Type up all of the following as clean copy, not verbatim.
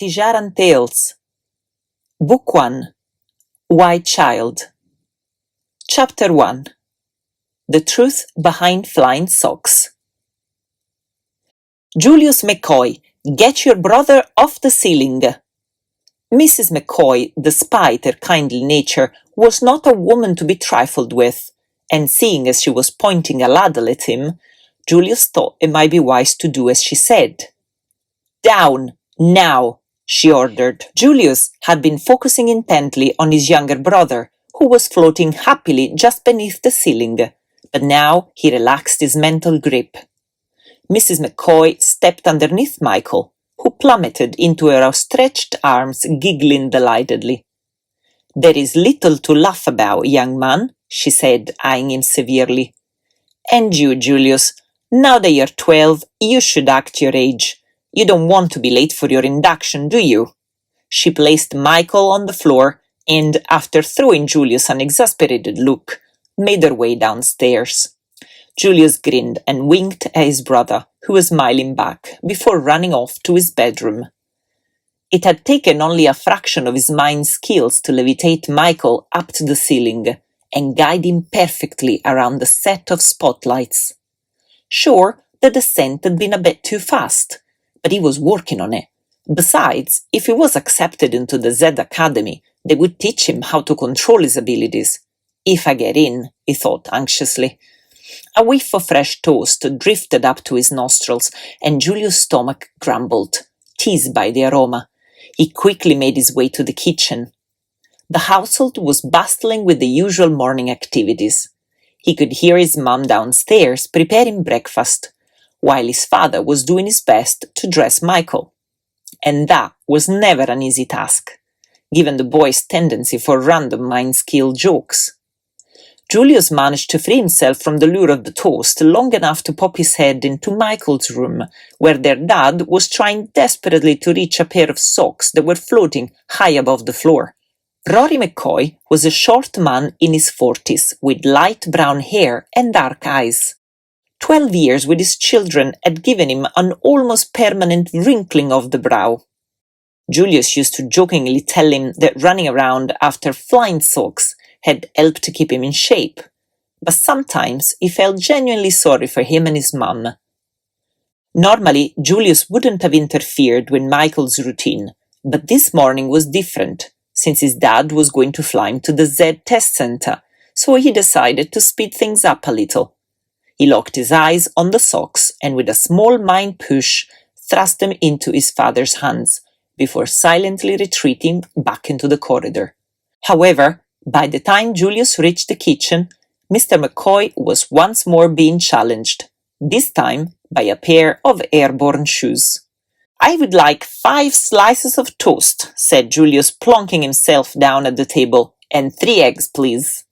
Tijaran Tales, Book 1, White Child, Chapter 1, The Truth Behind Flying Socks. Julius McCoy, get your brother off the ceiling. Mrs. McCoy, despite her kindly nature, was not a woman to be trifled with, and seeing as she was pointing a ladle at him, Julius thought it might be wise to do as she said. Down, now! She ordered. Julius had been focusing intently on his younger brother, who was floating happily just beneath the ceiling, but now he relaxed his mental grip. Mrs. McCoy stepped underneath Michael, who plummeted into her outstretched arms, giggling delightedly. There is little to laugh about, young man, she said, eyeing him severely. And you, Julius, now that you're 12, you should act your age. You don't want to be late for your induction, do you? She placed Michael on the floor and, after throwing Julius an exasperated look, made her way downstairs. Julius grinned and winked at his brother, who was smiling back, before running off to his bedroom. It had taken only a fraction of his mind's skills to levitate Michael up to the ceiling and guide him perfectly around the set of spotlights. Sure, the descent had been a bit too fast, but he was working on it. Besides, if he was accepted into the Z Academy, they would teach him how to control his abilities. If I get in, he thought anxiously. A whiff of fresh toast drifted up to his nostrils, and Julius' stomach grumbled, teased by the aroma. He quickly made his way to the kitchen. The household was bustling with the usual morning activities. He could hear his mum downstairs preparing breakfast, while his father was doing his best to dress Michael. And that was never an easy task, given the boy's tendency for random mind-skill jokes. Julius managed to free himself from the lure of the toast long enough to pop his head into Michael's room, where their dad was trying desperately to reach a pair of socks that were floating high above the floor. Rory McCoy was a short man in his 40s, with light brown hair and dark eyes. 12 years with his children had given him an almost permanent wrinkling of the brow. Julius used to jokingly tell him that running around after flying socks had helped to keep him in shape, but sometimes he felt genuinely sorry for him and his mum. Normally, Julius wouldn't have interfered with Michael's routine, but this morning was different, since his dad was going to fly him to the Z test center, so he decided to speed things up a little. He locked his eyes on the socks and with a small mind push thrust them into his father's hands before silently retreating back into the corridor. However, by the time Julius reached the kitchen, Mr. McCoy was once more being challenged, this time by a pair of airborne shoes. I would like 5 slices of toast, said Julius, plonking himself down at the table, and 3 eggs, please.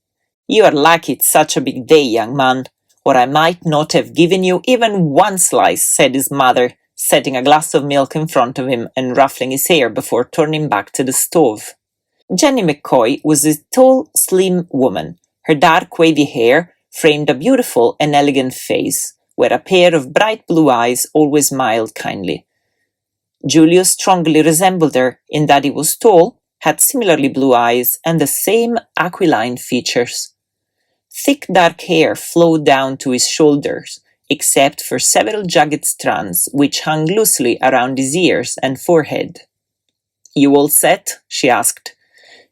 You are lucky it's such a big day, young man, or I might not have given you even 1 slice, said his mother, setting a glass of milk in front of him and ruffling his hair before turning back to the stove. Jenny McCoy was a tall, slim woman. Her dark, wavy hair framed a beautiful and elegant face, where a pair of bright blue eyes always smiled kindly. Julius strongly resembled her in that he was tall, had similarly blue eyes, and the same aquiline features. Thick dark hair flowed down to his shoulders, except for several jagged strands which hung loosely around his ears and forehead. You all set? She asked.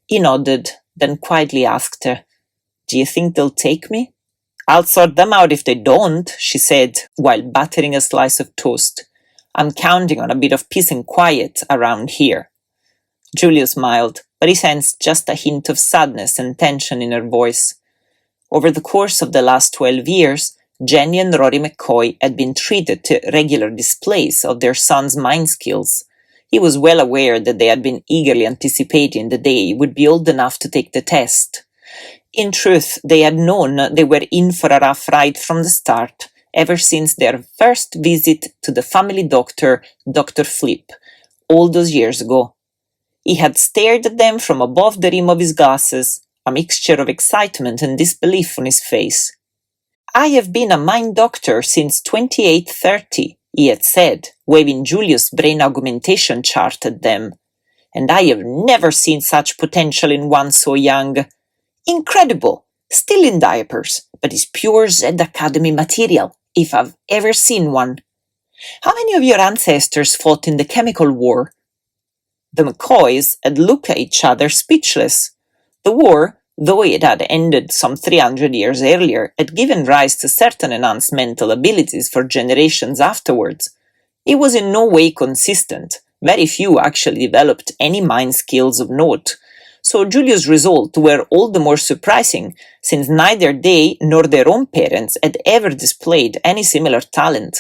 He nodded, then quietly asked her, Do you think they'll take me? I'll sort them out if they don't, she said, while buttering a slice of toast. I'm counting on a bit of peace and quiet around here. Julius smiled, but he sensed just a hint of sadness and tension in her voice. Over the course of the last 12 years, Jenny and Rory McCoy had been treated to regular displays of their son's mind skills. He was well aware that they had been eagerly anticipating the day he would be old enough to take the test. In truth, they had known they were in for a rough ride from the start, ever since their first visit to the family doctor, Dr. Flip, all those years ago. He had stared at them from above the rim of his glasses, a mixture of excitement and disbelief on his face. I have been a mind doctor since 2830, he had said, waving Julius' brain augmentation chart at them. "And I have never seen such potential in one so young. Incredible! Still in diapers, but is pure Z Academy material, if I've ever seen one. How many of your ancestors fought in the Chemical War?" The McCoys had looked at each other speechless. The war, though it had ended some 300 years earlier, had given rise to certain enhanced mental abilities for generations afterwards. It was in no way consistent. Very few actually developed any mind skills of note. So Julius' results were all the more surprising, since neither they nor their own parents had ever displayed any similar talent.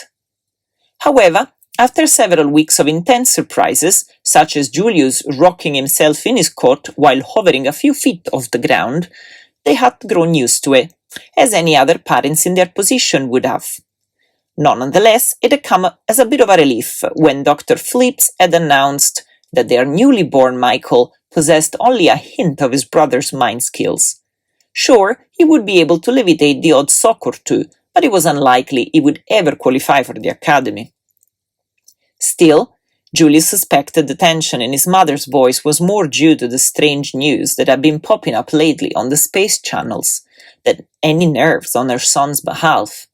However, after several weeks of intense surprises, such as Julius rocking himself in his cot while hovering a few feet off the ground, they had grown used to it, as any other parents in their position would have. Nonetheless, it had come as a bit of a relief when Dr. Phillips had announced that their newly born Michael possessed only a hint of his brother's mind skills. Sure, he would be able to levitate the odd sock or two, but it was unlikely he would ever qualify for the academy. Still, Julius suspected the tension in his mother's voice was more due to the strange news that had been popping up lately on the space channels than any nerves on her son's behalf.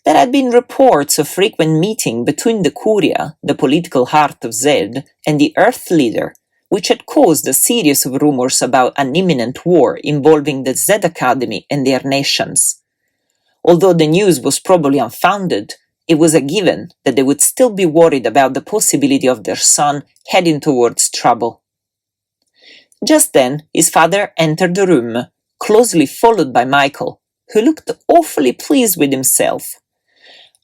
There had been reports of frequent meeting between the Curia, the political heart of Zed, and the Earth leader, which had caused a series of rumors about an imminent war involving the Zed Academy and their nations. Although the news was probably unfounded, it was a given that they would still be worried about the possibility of their son heading towards trouble. Just then, his father entered the room, closely followed by Michael, who looked awfully pleased with himself.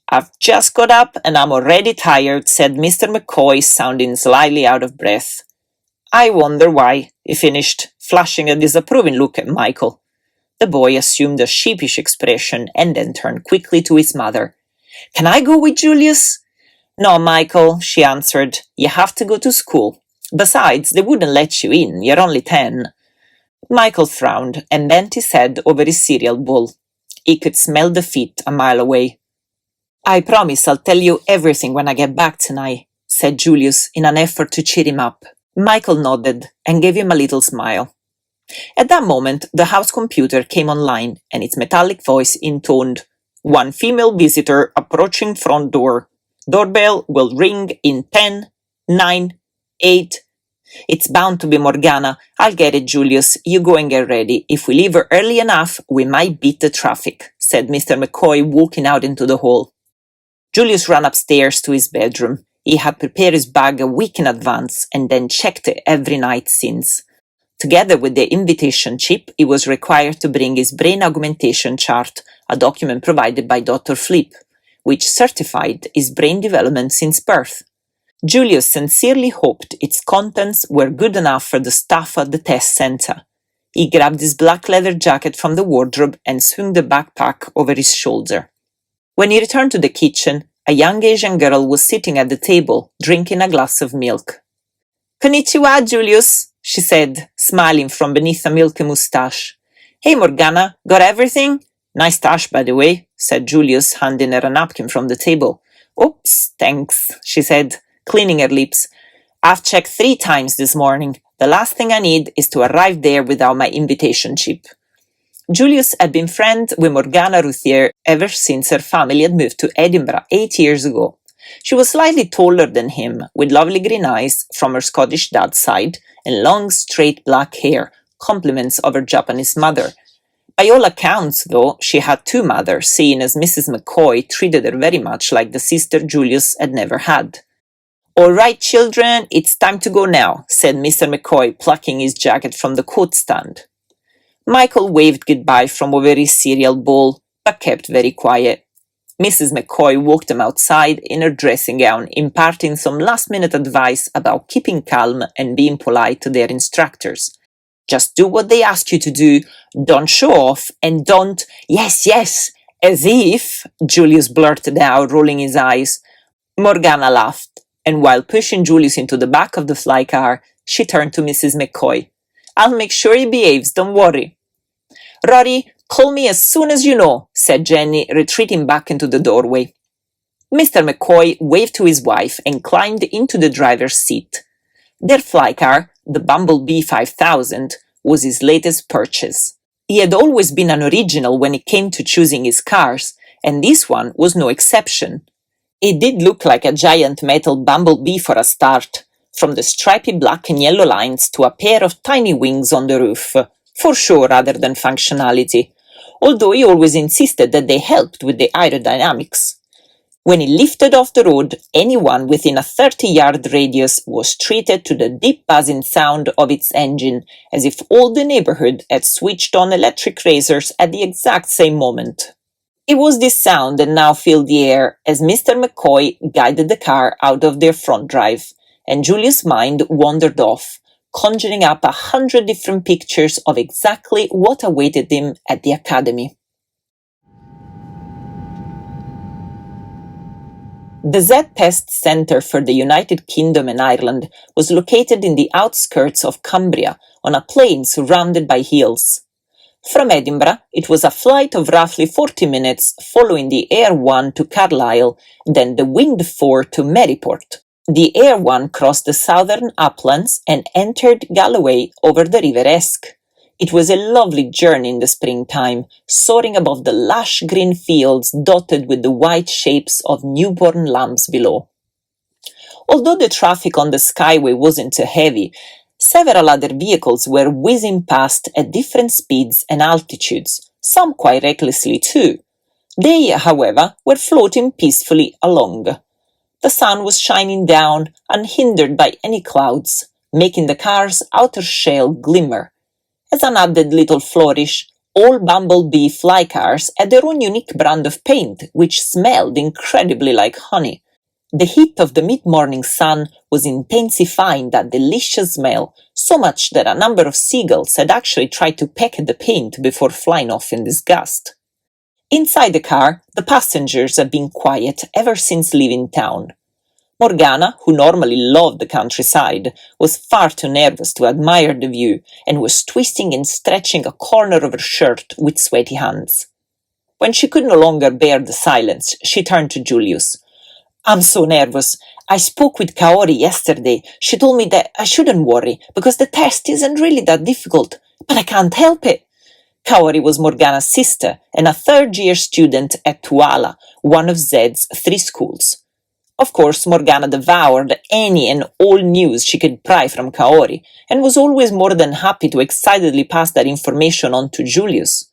"I've just got up and I'm already tired," said Mr. McCoy, sounding slightly out of breath. "I wonder why," he finished, flashing a disapproving look at Michael. The boy assumed a sheepish expression and then turned quickly to his mother. "Can I go with Julius?" "No, Michael," she answered. "You have to go to school. Besides, they wouldn't let you in. You're only 10. Michael frowned and bent his head over his cereal bowl. He could smell defeat a mile away. "I promise I'll tell you everything when I get back tonight," said Julius in an effort to cheer him up. Michael nodded and gave him a little smile. At that moment, the house computer came online and its metallic voice intoned, "One female visitor approaching front door. Doorbell will ring in 10, 9, 8. It's bound to be Morgana. I'll get it, Julius. You go and get ready. If we leave her early enough, we might beat the traffic," said Mr. McCoy, walking out into the hall. Julius ran upstairs to his bedroom. He had prepared his bag a week in advance and then checked it every night since. Together with the invitation chip, he was required to bring his brain augmentation chart, a document provided by Dr. Flip, which certified his brain development since birth. Julius sincerely hoped its contents were good enough for the staff at the test center. He grabbed his black leather jacket from the wardrobe and swung the backpack over his shoulder. When he returned to the kitchen, a young Asian girl was sitting at the table, drinking a glass of milk. "Konnichiwa, Julius," she said, smiling from beneath a milky mustache. "Hey, Morgana, got everything?" "Nice tash, by the way," said Julius, handing her a napkin from the table. "Oops, thanks," she said, cleaning her lips. "I've checked 3 times this morning. The last thing I need is to arrive there without my invitation chip." Julius had been friends with Morgana Routhier ever since her family had moved to Edinburgh 8 years ago. She was slightly taller than him, with lovely green eyes from her Scottish dad's side and long, straight black hair, compliments of her Japanese mother. By all accounts, though, she had 2 mothers, seeing as Mrs. McCoy treated her very much like the sister Julius had never had. "All right, children, it's time to go now," said Mr. McCoy, plucking his jacket from the coat stand. Michael waved goodbye from over his cereal bowl, but kept very quiet. Mrs. McCoy walked them outside in her dressing gown, imparting some last-minute advice about keeping calm and being polite to their instructors. "Just do what they ask you to do, don't show off, and don't—" "Yes, yes, as if," Julius blurted out, rolling his eyes. Morgana laughed, and while pushing Julius into the back of the fly car, she turned to Mrs. McCoy. "I'll make sure he behaves, don't worry." "Rory, call me as soon as you know," said Jenny, retreating back into the doorway. Mr. McCoy waved to his wife and climbed into the driver's seat. Their flycar, the Bumblebee 5000, was his latest purchase. He had always been an original when it came to choosing his cars, and this one was no exception. It did look like a giant metal bumblebee for a start, from the stripy black and yellow lines to a pair of tiny wings on the roof, for show rather than functionality, although he always insisted that they helped with the aerodynamics. When it lifted off the road, anyone within a 30-yard radius was treated to the deep buzzing sound of its engine, as if all the neighborhood had switched on electric razors at the exact same moment. It was this sound that now filled the air as Mr. McCoy guided the car out of their front drive, and Julius' mind wandered off, conjuring up 100 different pictures of exactly what awaited him at the academy. The Z Test Centre for the United Kingdom and Ireland was located in the outskirts of Cumbria, on a plain surrounded by hills. From Edinburgh, it was a flight of roughly 40 minutes, following the Air 1 to Carlisle, then the Wind 4 to Maryport. The Air 1 crossed the southern uplands and entered Galloway over the River Esk. It was a lovely journey in the springtime, soaring above the lush green fields dotted with the white shapes of newborn lambs below. Although the traffic on the skyway wasn't too heavy, several other vehicles were whizzing past at different speeds and altitudes, some quite recklessly too. They, however, were floating peacefully along. The sun was shining down, unhindered by any clouds, making the car's outer shell glimmer. As an added little flourish, all Bumblebee flycars had their own unique brand of paint, which smelled incredibly like honey. The heat of the mid-morning sun was intensifying that delicious smell, so much that a number of seagulls had actually tried to peck at the paint before flying off in disgust. Inside the car, the passengers had been quiet ever since leaving town. Morgana, who normally loved the countryside, was far too nervous to admire the view and was twisting and stretching a corner of her shirt with sweaty hands. When she could no longer bear the silence, she turned to Julius. "I'm so nervous. I spoke with Kaori yesterday. She told me that I shouldn't worry because the test isn't really that difficult, but I can't help it." Kaori was Morgana's sister and a third-year student at Tuala, one of Zed's 3 schools. Of course, Morgana devoured any and all news she could pry from Kaori, and was always more than happy to excitedly pass that information on to Julius.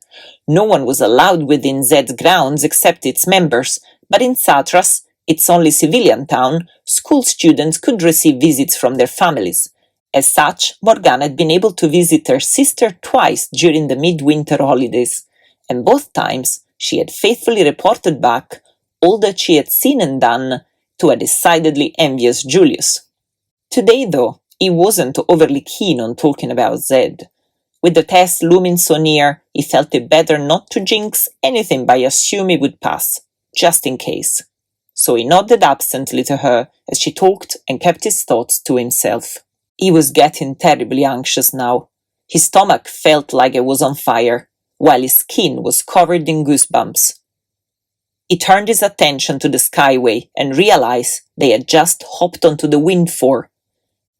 No one was allowed within Zed's grounds except its members, but in Satras, its only civilian town, school students could receive visits from their families. As such, Morgana had been able to visit her sister twice during the midwinter holidays, and both times she had faithfully reported back all that she had seen and done to a decidedly envious Julius. Today, though, he wasn't overly keen on talking about Zed. With the test looming so near, he felt it better not to jinx anything by assuming he would pass, just in case. So he nodded absently to her as she talked and kept his thoughts to himself. He was getting terribly anxious now. His stomach felt like it was on fire, while his skin was covered in goosebumps. He turned his attention to the skyway and realized they had just hopped onto the Wind 4.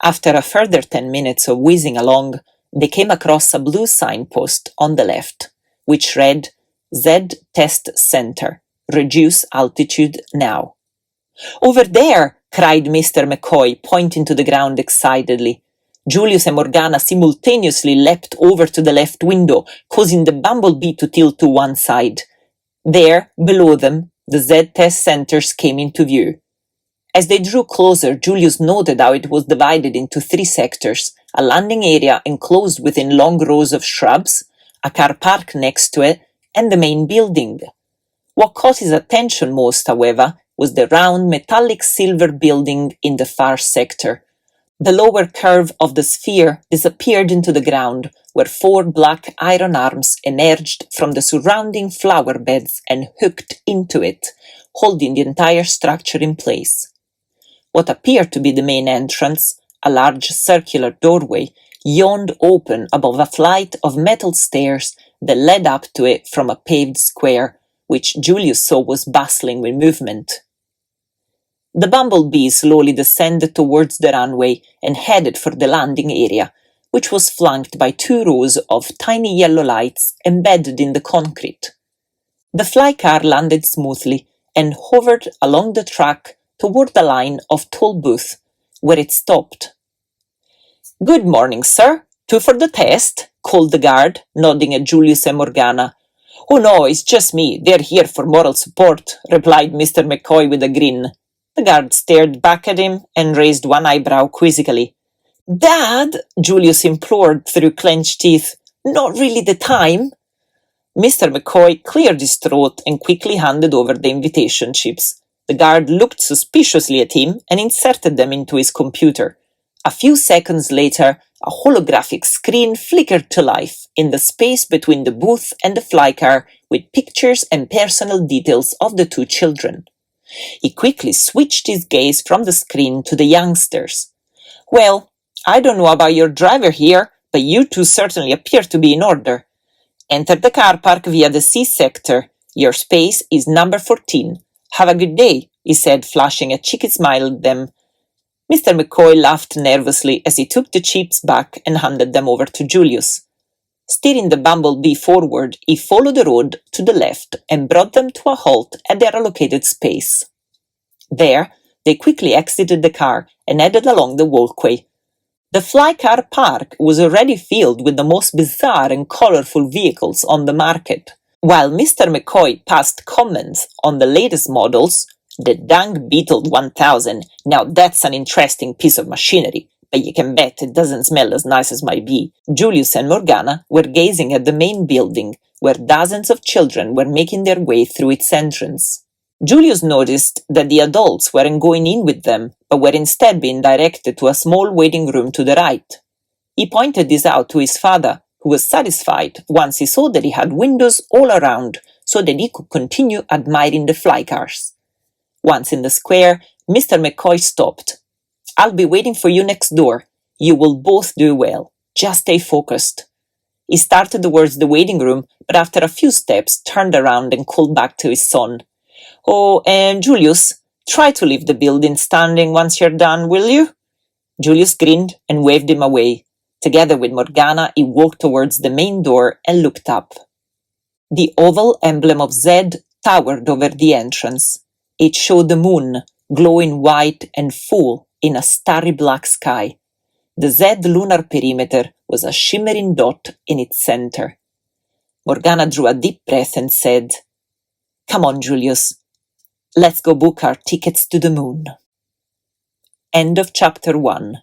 After a further 10 minutes of whizzing along, they came across a blue signpost on the left, which read, Z Test Center, reduce altitude now. "Over there!" cried Mr. McCoy, pointing to the ground excitedly. Julius and Morgana simultaneously leapt over to the left window, causing the Bumblebee to tilt to one side. There, below them, the Z Test Centers came into view. As they drew closer, Julius noted how it was divided into 3 sectors, a landing area enclosed within long rows of shrubs, a car park next to it, and the main building. What caught his attention most, however, was the round metallic silver building in the far sector. The lower curve of the sphere disappeared into the ground, where 4 black iron arms emerged from the surrounding flower beds and hooked into it, holding the entire structure in place. What appeared to be the main entrance, a large circular doorway, yawned open above a flight of metal stairs that led up to it from a paved square, which Julius saw was bustling with movement. The bumblebee slowly descended towards the runway and headed for the landing area, which was flanked by 2 rows of tiny yellow lights embedded in the concrete. The flycar landed smoothly and hovered along the track toward the line of toll booths, where it stopped. "Good morning, sir. 2 for the test?" called the guard, nodding at Julius and Morgana. "Oh no, it's just me. They're here for moral support," replied Mr. McCoy with a grin. The guard stared back at him and raised one eyebrow quizzically. "Dad," Julius implored through clenched teeth, "not really the time." Mr. McCoy cleared his throat and quickly handed over the invitation chips. The guard looked suspiciously at him and inserted them into his computer. A few seconds later, a holographic screen flickered to life in the space between the booth and the flycar with pictures and personal details of the 2 children. He quickly switched his gaze from the screen to the youngsters. "Well, I don't know about your driver here, but you 2 certainly appear to be in order. Enter the car park via the C sector. Your space is number 14. Have a good day," he said, flashing a cheeky smile at them. Mr. McCoy laughed nervously as he took the chips back and handed them over to Julius. Steering the bumblebee forward, he followed the road to the left and brought them to a halt at their allocated space. There, they quickly exited the car and headed along the walkway. The flycar park was already filled with the most bizarre and colorful vehicles on the market. While Mr. McCoy passed comments on the latest models, the dang Beetle 1000, now that's an interesting piece of machinery, but you can bet it doesn't smell as nice as my bee. Julius and Morgana were gazing at the main building, where dozens of children were making their way through its entrance. Julius noticed that the adults weren't going in with them, but were instead being directed to a small waiting room to the right. He pointed this out to his father, who was satisfied once he saw that he had windows all around, so that he could continue admiring the flycars. Once in the square, Mr. McCoy stopped. "I'll be waiting for you next door. You will both do well. Just stay focused." He started towards the waiting room, but after a few steps turned around and called back to his son. "Oh, and Julius, try to leave the building standing once you're done, will you?" Julius grinned and waved him away. Together with Morgana, he walked towards the main door and looked up. The oval emblem of Z towered over the entrance. It showed the moon, glowing white and full in a starry black sky. The Z lunar perimeter was a shimmering dot in its center. Morgana drew a deep breath and said, "Come on, Julius. Let's go book our tickets to the moon." End of chapter 1.